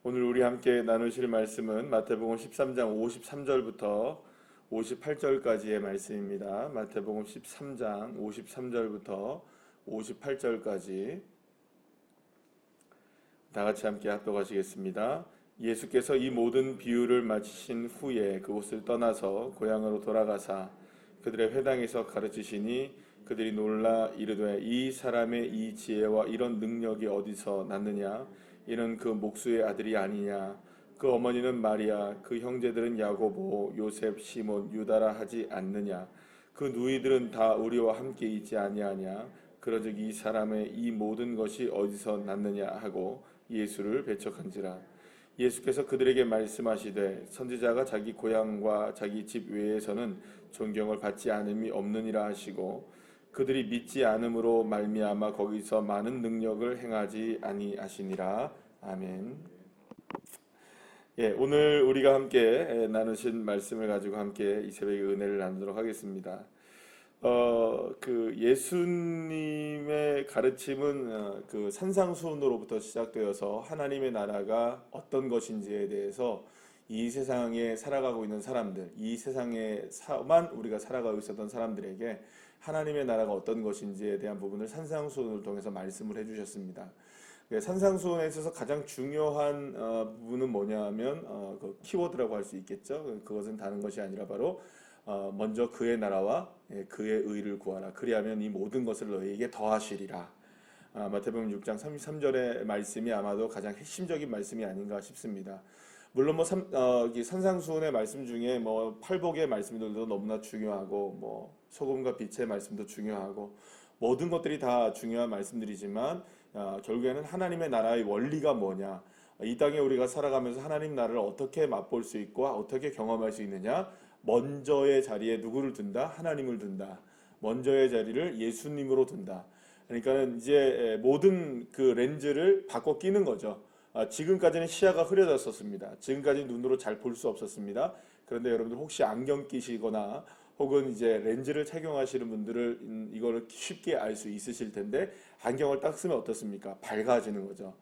오늘 우리 함께 나누실 말씀은 마태복음 13장 53절부터 58절까지의 말씀입니다. 마태복음 13장 53절부터 58절까지 다 같이 함께 합독하시겠습니다. 예수께서 이 모든 비유를 마치신 후에 그곳을 떠나서 고향으로 돌아가사 그들의 회당에서 가르치시니 그들이 놀라 이르되 이 사람의 이 지혜와 이런 능력이 어디서 났느냐? 이는 그 목수의 아들이 아니냐? 그 어머니는 마리아, 그 형제들은 야고보, 요셉, 시몬, 유다라 하지 않느냐? 그 누이들은 다 우리와 함께 있지 아니하냐? 그러즉 이 사람의 이 모든 것이 어디서 났느냐 하고 예수를 배척한지라. 예수께서 그들에게 말씀하시되 선지자가 자기 고향과 자기 집 외에서는 존경을 받지 않음이 없느니라 하시고 그들이 믿지 않음으로 말미암아 거기서 많은 능력을 행하지 아니하시니라. 아멘. 오늘 우리가 함께 나누신 말씀을 가지고 함께 이 새벽에 은혜를 나누도록 하겠습니다. 그 예수님의 가르침은 그 산상수훈으로부터 시작되어서 하나님의 나라가 어떤 것인지에 대해서 이 세상에 살아가고 있는 사람들, 이 세상에만 우리가 살아가고 있었던 사람들에게 하나님의 나라가 어떤 것인지에 대한 부분을 산상수훈을 통해서 말씀을 해주셨습니다. 산상수훈에 있어서 가장 중요한 부분은 뭐냐면 그 키워드라고 할 수 있겠죠. 그것은 다른 것이 아니라 바로 먼저 그의 나라와 그의 의를 구하라. 그리하면 이 모든 것을 너희에게 더하시리라. 마태복음 6장 33절의 말씀이 아마도 가장 핵심적인 말씀이 아닌가 싶습니다. 물론 산상수훈의 말씀 중에 팔복의 말씀들도 너무나 중요하고 소금과 빛의 말씀도 중요하고 모든 것들이 다 중요한 말씀들이지만 결국에는 하나님의 나라의 원리가 뭐냐, 이 땅에 우리가 살아가면서 하나님 나라를 어떻게 맛볼 수 있고 어떻게 경험할 수 있느냐, 먼저의 자리에 누구를 둔다? 하나님을 둔다. 먼저의 자리를 예수님으로 둔다. 그러니까는 이제 모든 그 렌즈를 바꿔 끼는 거죠. 지금까지는 시야가 흐려졌었습니다. 지금까지 눈으로 잘 볼 수 없었습니다. 그런데 여러분들 혹시 안경 끼시거나 혹은 이제 렌즈를 착용하시는 분들을 이거를 쉽게 알 수 있으실 텐데 안경을 딱 쓰면 어떻습니까? 밝아지는 거죠.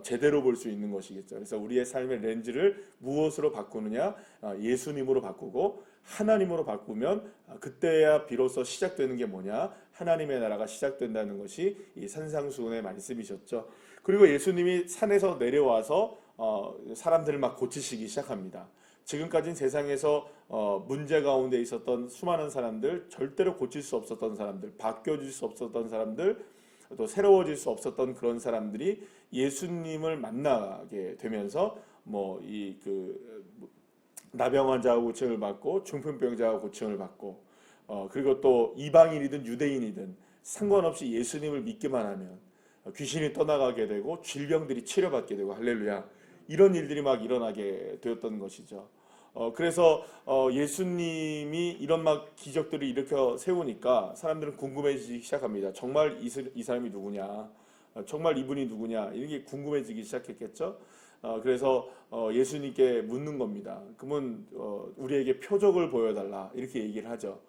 제대로 볼 수 있는 것이겠죠. 그래서 우리의 삶의 렌즈를 무엇으로 바꾸느냐? 예수님으로 바꾸고 하나님으로 바꾸면 그때야 비로소 시작되는 게 뭐냐? 하나님의 나라가 시작된다는 것이 이 산상수훈의 말씀이셨죠. 그리고 예수님이 산에서 내려와서 사람들을 막 고치시기 시작합니다. 지금까지는 세상에서 문제 가운데 있었던 수많은 사람들, 절대로 고칠 수 없었던 사람들, 바뀌어질 수 없었던 사람들, 또 새로워질 수 없었던 그런 사람들이 예수님을 만나게 되면서 나병 환자가 고침을 받고 중풍병자가 고침을 받고 그리고 또 이방인이든 유대인이든 상관없이 예수님을 믿기만 하면 귀신이 떠나가게 되고 질병들이 치료받게 되고 할렐루야, 이런 일들이 막 일어나게 되었던 것이죠. 그래서 예수님이 이런 막 기적들을 일으켜 세우니까 사람들은 궁금해지기 시작합니다. 정말 이 사람이 누구냐? 정말 이분이 누구냐? 이게 궁금해지기 시작했겠죠. 그래서 예수님께 묻는 겁니다. 그러면 우리에게 표적을 보여달라, 이렇게 얘기를 하죠.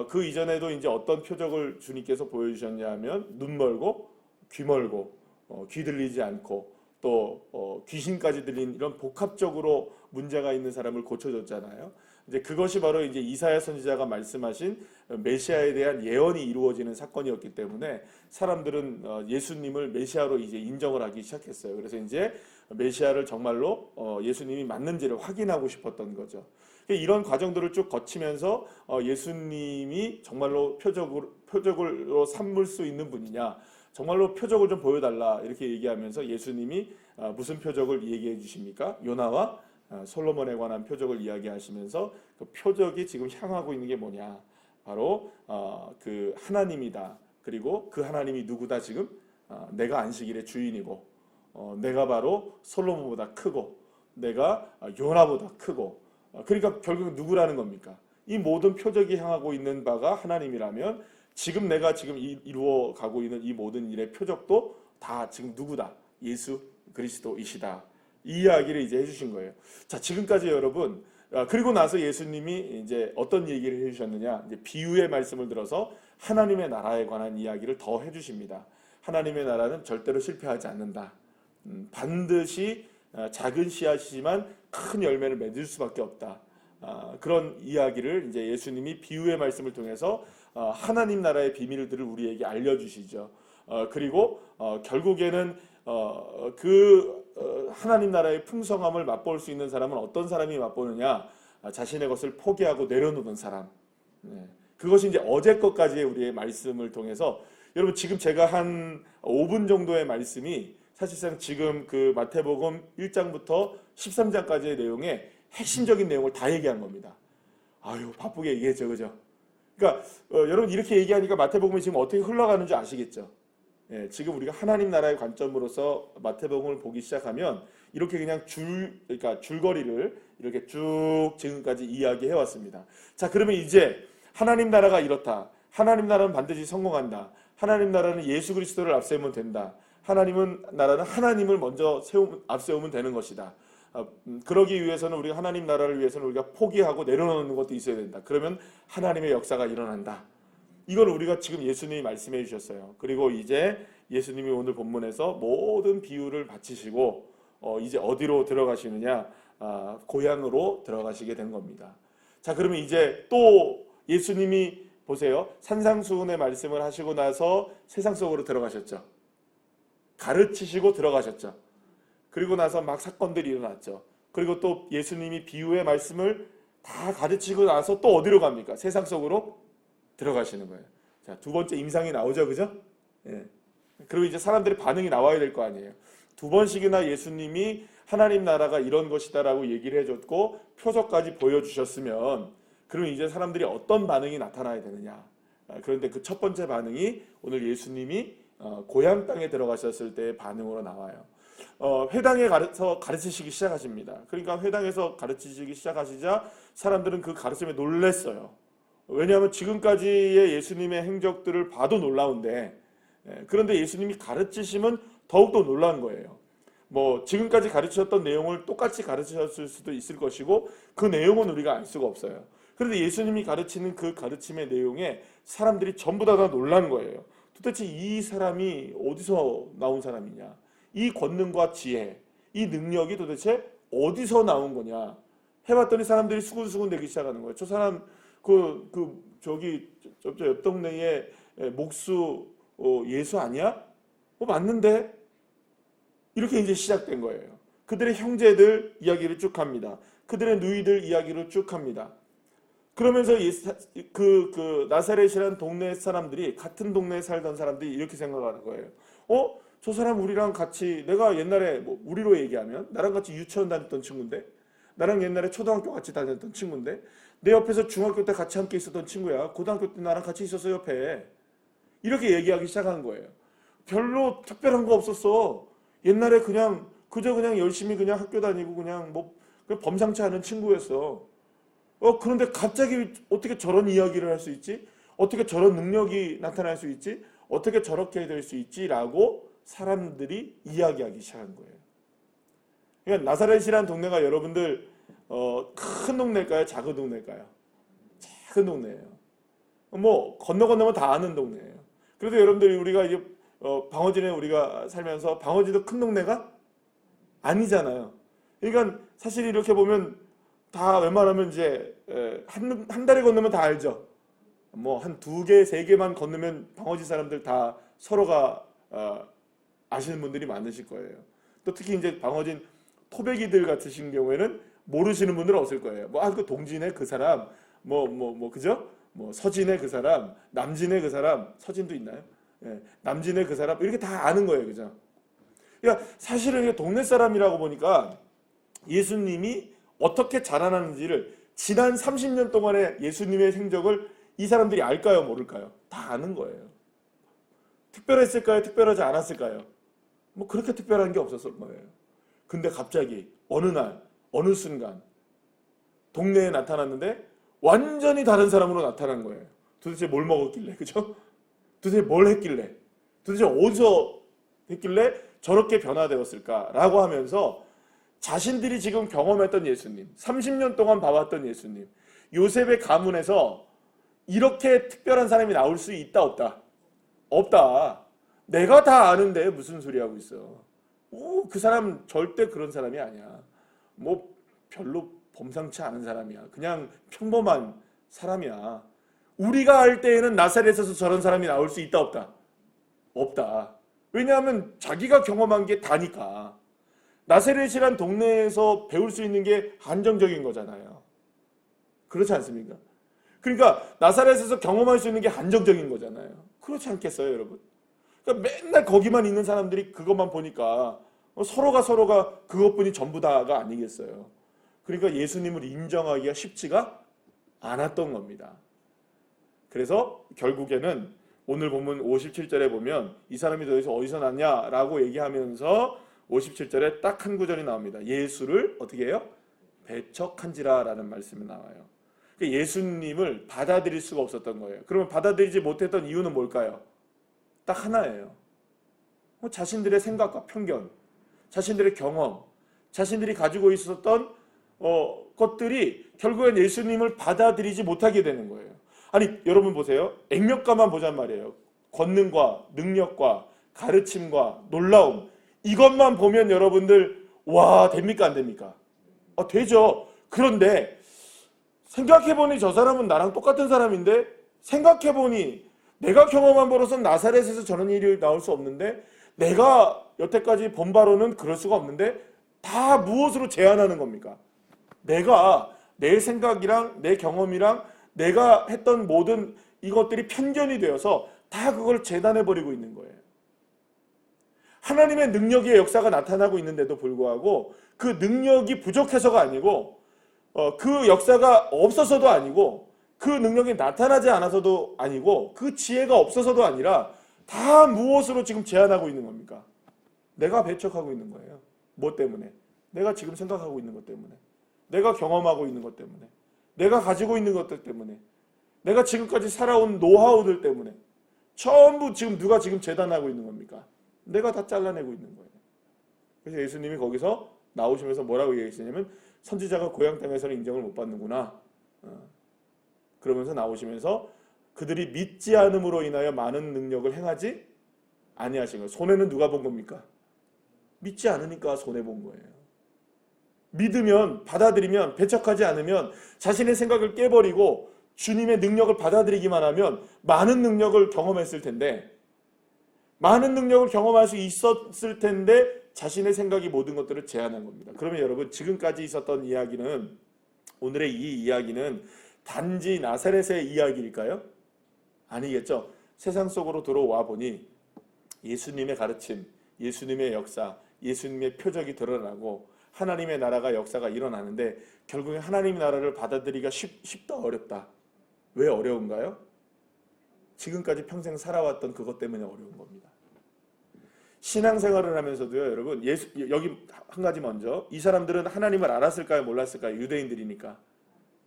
그 이전에도 이제 어떤 표적을 주님께서 보여주셨냐면 눈 멀고 귀 멀고 귀 들리지 않고 또 귀신까지 들린 이런 복합적으로 문제가 있는 사람을 고쳐줬잖아요. 이제 그것이 바로 이제 이사야 선지자가 말씀하신 메시아에 대한 예언이 이루어지는 사건이었기 때문에 사람들은 예수님을 메시아로 이제 인정을 하기 시작했어요. 그래서 이제 메시아를 정말로 예수님이 맞는지를 확인하고 싶었던 거죠. 이런 과정들을 쭉 거치면서 예수님이 정말로 표적으로 삼을 수 있는 분이냐, 정말로 표적을 좀 보여달라, 이렇게 얘기하면서 예수님이 무슨 표적을 얘기해 주십니까? 요나와 솔로몬에 관한 표적을 이야기하시면서 그 표적이 지금 향하고 있는 게 뭐냐, 바로 그 하나님이다. 그리고 그 하나님이 누구다? 지금 내가 안식일의 주인이고 내가 바로 솔로몬보다 크고 내가 요나보다 크고 그러니까 결국 누구라는 겁니까? 이 모든 표적이 향하고 있는 바가 하나님이라면 지금 내가 지금 이루어 가고 있는 이 모든 일의 표적도 다 지금 누구다? 예수 그리스도이시다. 이 이야기를 이제 해주신 거예요. 자, 지금까지 여러분, 그리고 나서 예수님이 이제 어떤 얘기를 해주셨느냐? 이제 비유의 말씀을 들어서 하나님의 나라에 관한 이야기를 더 해주십니다. 하나님의 나라는 절대로 실패하지 않는다. 반드시 작은 씨앗이지만 큰 열매를 맺을 수밖에 없다. 그런 이야기를 이제 예수님이 비유의 말씀을 통해서 하나님 나라의 비밀들을 우리에게 알려주시죠. 그리고 결국에는 하나님 나라의 풍성함을 맛볼 수 있는 사람은 어떤 사람이 맛보느냐? 자신의 것을 포기하고 내려놓는 사람. 그것이 이제 어제 것까지의 우리의 말씀을 통해서 여러분 지금 제가 한 5분 정도의 말씀이 사실상 지금 그 마태복음 1장부터 13장까지의 내용에 핵심적인 내용을 다 얘기한 겁니다. 아유 바쁘게 얘기했죠, 그죠? 그러니까 여러분 이렇게 얘기하니까 마태복음이 지금 어떻게 흘러가는지 아시겠죠? 예, 지금 우리가 하나님 나라의 관점으로서 마태복음을 보기 시작하면 이렇게 그냥 그러니까 줄거리를 이렇게 쭉 지금까지 이야기해 왔습니다. 자, 그러면 이제 하나님 나라가 이렇다. 하나님 나라는 반드시 성공한다. 하나님 나라는 예수 그리스도를 앞세우면 된다. 나라는 하나님을 먼저 앞세우면 되는 것이다. 그러기 위해서는 우리가 하나님 나라를 위해서는 우리가 포기하고 내려놓는 것도 있어야 된다. 그러면 하나님의 역사가 일어난다. 이걸 우리가 지금 예수님이 말씀해 주셨어요. 그리고 이제 예수님이 오늘 본문에서 모든 비유를 바치시고 이제 어디로 들어가시느냐? 고향으로 들어가시게 된 겁니다. 자, 그러면 이제 또 예수님이 보세요. 산상수훈의 말씀을 하시고 나서 세상 속으로 들어가셨죠. 가르치시고 들어가셨죠. 그리고 나서 막 사건들이 일어났죠. 그리고 또 예수님이 비유의 말씀을 다 가르치고 나서 또 어디로 갑니까? 세상 속으로 들어가시는 거예요. 자, 두 번째 임상이 나오죠, 그죠? 예. 그리고 이제 사람들의 반응이 나와야 될 거 아니에요. 두 번씩이나 예수님이 하나님 나라가 이런 것이다라고 얘기를 해줬고 표적까지 보여주셨으면 그러면 이제 사람들이 어떤 반응이 나타나야 되느냐? 그런데 그 첫 번째 반응이 오늘 예수님이 고향 땅에 들어가셨을 때의 반응으로 나와요. 회당에 가서 가르치시기 시작하십니다. 그러니까 회당에서 가르치시기 시작하시자 사람들은 그 가르침에 놀랐어요. 왜냐하면 지금까지의 예수님의 행적들을 봐도 놀라운데 그런데 예수님이 가르치시면 더욱더 놀란 거예요. 뭐 지금까지 가르치셨던 내용을 똑같이 가르치셨을 수도 있을 것이고 그 내용은 우리가 알 수가 없어요. 그런데 예수님이 가르치는 그 가르침의 내용에 사람들이 전부 다 놀란 거예요. 도대체 이 사람이 어디서 나온 사람이냐? 이 권능과 지혜, 이 능력이 도대체 어디서 나온 거냐? 해봤더니 사람들이 수군수군 대기 시작하는 거예요. 저 사람 저기 옆 동네에 목수 예수 아니야? 맞는데? 이렇게 이제 시작된 거예요. 그들의 형제들 이야기를 쭉 합니다. 그들의 누이들 이야기를 쭉 합니다. 그러면서 나사렛이라는 동네 사람들이 같은 동네에 살던 사람들이 이렇게 생각하는 거예요. 저 사람 우리랑 같이 내가 옛날에 우리로 얘기하면 나랑 같이 유치원 다녔던 친구인데 나랑 옛날에 초등학교 같이 다녔던 친구인데 내 옆에서 중학교 때 같이 함께 있었던 친구야. 고등학교 때 나랑 같이 있었어 옆에. 이렇게 얘기하기 시작한 거예요. 별로 특별한 거 없었어. 옛날에 그저 열심히 그냥 학교 다니고 그냥 범상치 않은 친구였어. 그런데 갑자기 어떻게 저런 이야기를 할 수 있지? 어떻게 저런 능력이 나타날 수 있지? 어떻게 저렇게 될 수 있지? 라고 사람들이 이야기하기 시작한 거예요. 그러니까 나사렛이라는 동네가 여러분들 큰 동네일까요? 작은 동네일까요? 작은 동네예요. 건너면 다 아는 동네예요. 그래도 여러분들이 우리가 이제 방어진에 우리가 살면서 방어진도 큰 동네가 아니잖아요. 그러니까 사실 이렇게 보면 다 웬만하면 이제 한 달에 건너면 다 알죠. 한 2개, 3개만 건너면 방어진 사람들 다 서로가 아시는 분들이 많으실 거예요. 또 특히 이제 방어진 토백이들 같으신 경우에는 모르시는 분들은 없을 거예요. 그 동진의 그 사람, 그죠? 서진의 그 사람, 남진의 그 사람, 서진도 있나요? 예, 남진의 그 사람, 이렇게 다 아는 거예요, 그죠? 그러니까 사실은 동네 사람이라고 보니까 예수님이 어떻게 자라나는지를 지난 30년 동안의 예수님의 행적을 이 사람들이 알까요, 모를까요? 다 아는 거예요. 특별했을까요, 특별하지 않았을까요? 그렇게 특별한 게 없었을 거예요. 근데 갑자기 어느 날, 어느 순간 동네에 나타났는데 완전히 다른 사람으로 나타난 거예요. 도대체 뭘 먹었길래, 그죠? 도대체 뭘 했길래, 도대체 어디서 했길래 저렇게 변화되었을까라고 하면서 자신들이 지금 경험했던 예수님, 30년 동안 봐왔던 예수님, 요셉의 가문에서 이렇게 특별한 사람이 나올 수 있다, 없다? 없다. 내가 다 아는데 무슨 소리 하고 있어. 그 사람 절대 그런 사람이 아니야. 뭐 별로 범상치 않은 사람이야. 그냥 평범한 사람이야. 우리가 할 때에는 나사렛에서 저런 사람이 나올 수 있다 없다? 없다. 왜냐하면 자기가 경험한 게 다니까. 나사렛이란 동네에서 배울 수 있는 게 한정적인 거잖아요. 그렇지 않습니까? 그러니까 나사렛에서 경험할 수 있는 게 한정적인 거잖아요. 그렇지 않겠어요, 여러분? 그러니까 맨날 거기만 있는 사람들이 그것만 보니까 서로가 그것뿐이 전부다가 아니겠어요. 그러니까 예수님을 인정하기가 쉽지가 않았던 겁니다. 그래서 결국에는 오늘 본문 57절에 보면 이 사람이 도대체 어디서 났냐라고 얘기하면서 57절에 딱 한 구절이 나옵니다. 예수를 어떻게 해요? 배척한지라 라는 말씀이 나와요. 그러니까 예수님을 받아들일 수가 없었던 거예요. 그러면 받아들이지 못했던 이유는 뭘까요? 딱 하나예요. 자신들의 생각과 편견, 자신들의 경험, 자신들이 가지고 있었던 것들이 결국엔 예수님을 받아들이지 못하게 되는 거예요. 아니 여러분 보세요. 액면가만 보잔 말이에요. 권능과 능력과 가르침과 놀라움, 이것만 보면 여러분들 와 됩니까 안 됩니까? 되죠. 그런데 생각해보니 저 사람은 나랑 똑같은 사람인데, 생각해보니 내가 경험한 바로선 나사렛에서 저런 일이 나올 수 없는데, 내가 여태까지 본 바로는 그럴 수가 없는데, 다 무엇으로 제한하는 겁니까? 내가 내 생각이랑 내 경험이랑 내가 했던 모든 이것들이 편견이 되어서 다 그걸 재단해버리고 있는 거예요. 하나님의 능력의 역사가 나타나고 있는데도 불구하고 그 능력이 부족해서가 아니고 그 역사가 없어서도 아니고 그 능력이 나타나지 않아서도 아니고 그 지혜가 없어서도 아니라 다 무엇으로 지금 제한하고 있는 겁니까? 내가 배척하고 있는 거예요. 뭐 때문에? 내가 지금 생각하고 있는 것 때문에, 내가 경험하고 있는 것 때문에, 내가 가지고 있는 것들 때문에, 내가 지금까지 살아온 노하우들 때문에 전부 지금 누가 지금 재단하고 있는 겁니까? 내가 다 잘라내고 있는 거예요. 그래서 예수님이 거기서 나오시면서 뭐라고 얘기하시냐면 선지자가 고향 땅에서는 인정을 못 받는구나. 그러면서 나오시면서 그들이 믿지 않음으로 인하여 많은 능력을 행하지 아니하신 거예요. 손해는 누가 본 겁니까? 믿지 않으니까 손해 본 거예요. 믿으면, 받아들이면, 배척하지 않으면 자신의 생각을 깨버리고 주님의 능력을 받아들이기만 하면 많은 능력을 경험했을 텐데, 많은 능력을 경험할 수 있었을 텐데 자신의 생각이 모든 것들을 제한한 겁니다. 그러면 여러분 지금까지 있었던 이야기는, 오늘의 이 이야기는 단지 나사렛의 이야기일까요? 아니겠죠. 세상 속으로 들어와 보니 예수님의 가르침, 예수님의 역사, 예수님의 표적이 드러나고 하나님의 나라가 역사가 일어나는데 결국에 하나님의 나라를 받아들이기가 쉽다 어렵다. 왜 어려운가요? 지금까지 평생 살아왔던 그것 때문에 어려운 겁니다. 신앙생활을 하면서도요, 여러분, 여기 한 가지 먼저, 이 사람들은 하나님을 알았을까요, 몰랐을까요? 유대인들이니까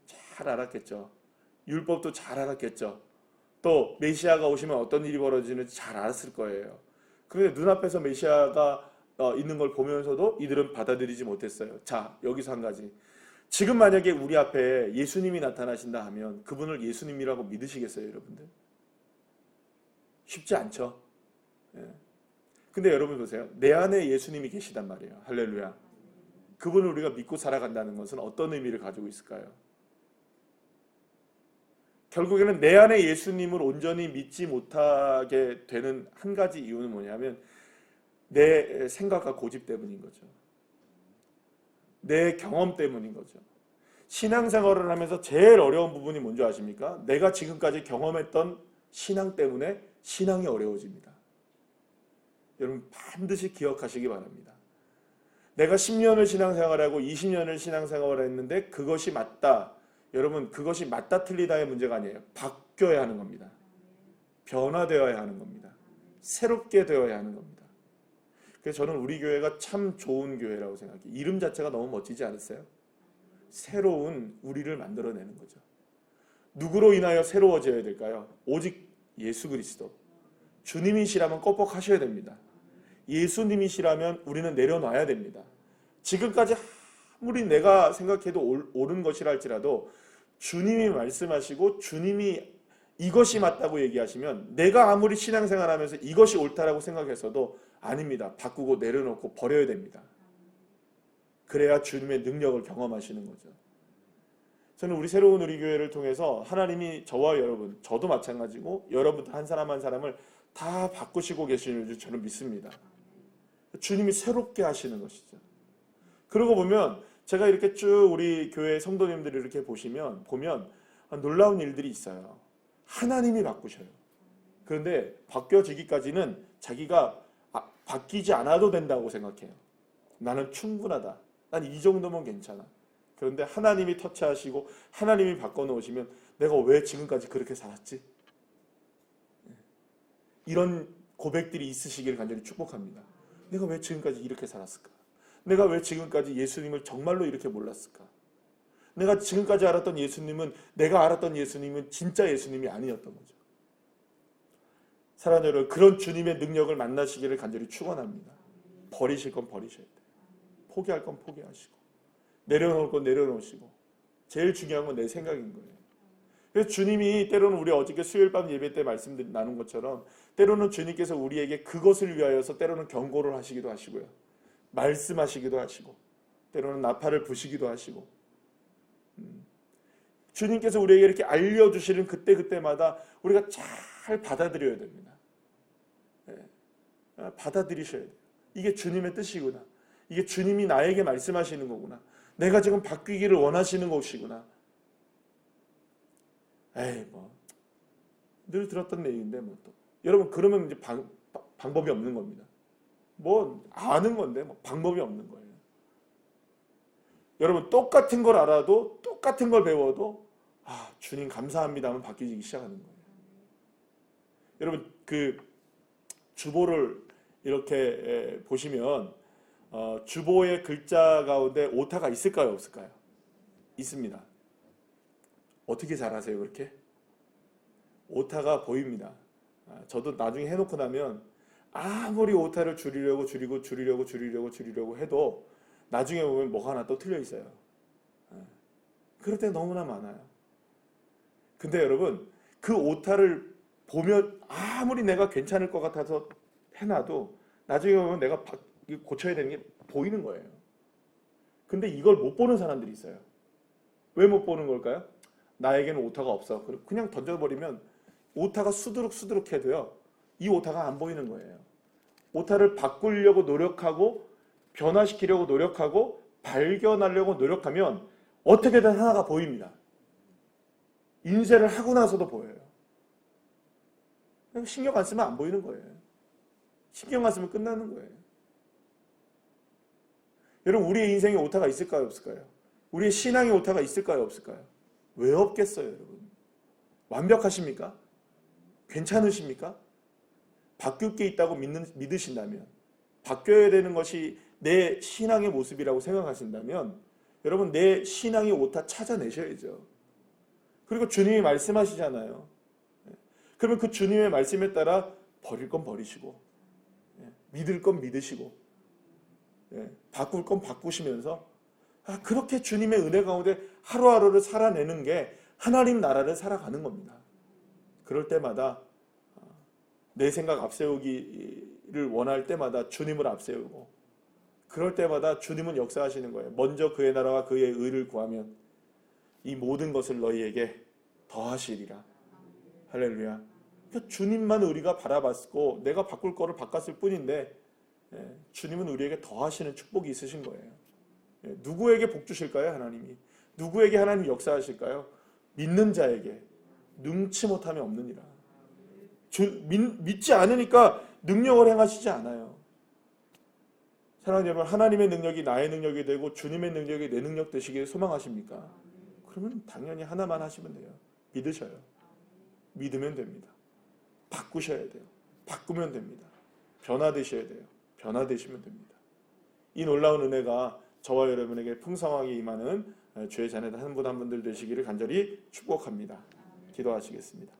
잘 알았겠죠. 율법도 잘 알았겠죠. 또 메시아가 오시면 어떤 일이 벌어지는지 잘 알았을 거예요. 그런데 눈앞에서 메시아가 있는 걸 보면서도 이들은 받아들이지 못했어요. 자, 여기서 한 가지. 지금 만약에 우리 앞에 예수님이 나타나신다 하면 그분을 예수님이라고 믿으시겠어요, 여러분들? 쉽지 않죠. 예. 근데 여러분 보세요. 내 안에 예수님이 계시단 말이에요. 할렐루야. 그분을 우리가 믿고 살아간다는 것은 어떤 의미를 가지고 있을까요? 결국에는 내 안에 예수님을 온전히 믿지 못하게 되는 한 가지 이유는 뭐냐면 내 생각과 고집 때문인 거죠. 내 경험 때문인 거죠. 신앙생활을 하면서 제일 어려운 부분이 뭔지 아십니까? 내가 지금까지 경험했던 신앙 때문에 신앙이 어려워집니다. 여러분 반드시 기억하시기 바랍니다. 내가 10년을 신앙생활하고 20년을 신앙생활을 했는데 그것이 맞다. 여러분 그것이 맞다 틀리다의 문제가 아니에요. 바뀌어야 하는 겁니다. 변화되어야 하는 겁니다. 새롭게 되어야 하는 겁니다. 그래서 저는 우리 교회가 참 좋은 교회라고 생각해요. 이름 자체가 너무 멋지지 않으세요? 새로운 우리를 만들어내는 거죠. 누구로 인하여 새로워져야 될까요? 오직 예수 그리스도. 주님이시라면 껌뻑하셔야 됩니다. 예수님이시라면 우리는 내려놔야 됩니다. 지금까지 아무리 내가 생각해도 옳은 것이라 할지라도 주님이 말씀하시고 주님이 이것이 맞다고 얘기하시면 내가 아무리 신앙생활하면서 이것이 옳다라고 생각했어도 아닙니다. 바꾸고 내려놓고 버려야 됩니다. 그래야 주님의 능력을 경험하시는 거죠. 저는 우리 새로운 우리 교회를 통해서 하나님이 저와 여러분, 저도 마찬가지고 여러분 한 사람 한 사람을 다 바꾸시고 계시는 줄 저는 믿습니다. 주님이 새롭게 하시는 것이죠. 그러고 보면 제가 이렇게 쭉 우리 교회 성도님들을 이렇게 보면 놀라운 일들이 있어요. 하나님이 바꾸셔요. 그런데 바뀌어지기까지는 자기가 바뀌지 않아도 된다고 생각해요. 나는 충분하다. 난 이 정도면 괜찮아. 그런데 하나님이 터치하시고 하나님이 바꿔놓으시면 내가 왜 지금까지 그렇게 살았지? 이런 고백들이 있으시기를 간절히 축복합니다. 내가 왜 지금까지 이렇게 살았을까? 내가 왜 지금까지 예수님을 정말로 이렇게 몰랐을까? 내가 지금까지 알았던 예수님은, 내가 알았던 예수님은 진짜 예수님이 아니었던 거죠. 사랑하는 여러분, 그런 주님의 능력을 만나시기를 간절히 축원합니다. 버리실 건 버리셔야 돼요. 포기할 건 포기하시고, 내려놓을 건 내려놓으시고, 제일 중요한 건 내 생각인 거예요. 그래서 주님이 때로는 우리 어저께 수요일 밤 예배 때 말씀 나눈 것처럼 때로는 주님께서 우리에게 그것을 위하여서 때로는 경고를 하시기도 하시고요. 말씀하시기도 하시고, 때로는 나팔을 부시기도 하시고, 주님께서 우리에게 이렇게 알려주시는 그때마다 우리가 잘 받아들여야 됩니다. 받아들이셔야 돼요. 이게 주님의 뜻이구나. 이게 주님이 나에게 말씀하시는 거구나. 내가 지금 바뀌기를 원하시는 것이구나. 에이, 늘 들었던 얘기인데, 또. 여러분, 그러면 이제 방법이 없는 겁니다. 아는 건데, 방법이 없는 거예요. 여러분, 똑같은 걸 알아도, 똑같은 걸 배워도, 주님 감사합니다 하면 바뀌기 시작하는 거예요. 여러분, 주보를 이렇게 보시면, 주보의 글자 가운데 오타가 있을까요, 없을까요? 있습니다. 어떻게 잘 아세요, 그렇게? 오타가 보입니다. 저도 나중에 해놓고 나면 아무리 오타를 줄이려고 해도 나중에 보면 뭐가 하나 또 틀려 있어요. 그럴 때 너무나 많아요. 근데 여러분, 그 오타를 보면 아무리 내가 괜찮을 것 같아서 해놔도 나중에 보면 내가 고쳐야 되는 게 보이는 거예요. 근데 이걸 못 보는 사람들이 있어요. 왜 못 보는 걸까요? 나에게는 오타가 없어. 그냥 던져버리면 오타가 수두룩 해도요, 이 오타가 안 보이는 거예요. 오타를 바꾸려고 노력하고 변화시키려고 노력하고 발견하려고 노력하면 어떻게든 하나가 보입니다. 인쇄를 하고 나서도 보여요. 신경 안 쓰면 안 보이는 거예요. 신경 안 쓰면 끝나는 거예요. 여러분, 우리의 인생에 오타가 있을까요, 없을까요? 우리의 신앙에 오타가 있을까요, 없을까요? 왜 없겠어요, 여러분? 완벽하십니까? 괜찮으십니까? 바뀔 게 있다고 믿으신다면, 바뀌어야 되는 것이 내 신앙의 모습이라고 생각하신다면, 여러분, 내 신앙의 오타 찾아내셔야죠. 그리고 주님이 말씀하시잖아요. 그러면 그 주님의 말씀에 따라 버릴 건 버리시고, 믿을 건 믿으시고, 바꿀 건 바꾸시면서, 그렇게 주님의 은혜 가운데 하루하루를 살아내는 게 하나님 나라를 살아가는 겁니다. 그럴 때마다 내 생각 앞세우기를 원할 때마다 주님을 앞세우고, 그럴 때마다 주님은 역사하시는 거예요. 먼저 그의 나라와 그의 의를 구하면 이 모든 것을 너희에게 더하시리라. 할렐루야. 그러니까 주님만 우리가 바라봤고 내가 바꿀 거를 바꿨을 뿐인데, 주님은 우리에게 더하시는 축복이 있으신 거예요. 누구에게 복 주실까요, 하나님이? 누구에게 하나님이 역사하실까요? 믿는 자에게. 능치 못함이 없느니라. 믿지 않으니까 능력을 행하시지 않아요. 사랑하는 여러분, 하나님의 능력이 나의 능력이 되고 주님의 능력이 내 능력 되시길 소망하십니까? 그러면 당연히 하나만 하시면 돼요. 믿으셔요. 믿으면 됩니다. 바꾸셔야 돼요. 바꾸면 됩니다. 변화되셔야 돼요. 변화되시면 됩니다. 이 놀라운 은혜가 저와 여러분에게 풍성하게 임하는 주의 자녀들 한 분 한 분들 되시기를 간절히 축복합니다. 기도하시겠습니다.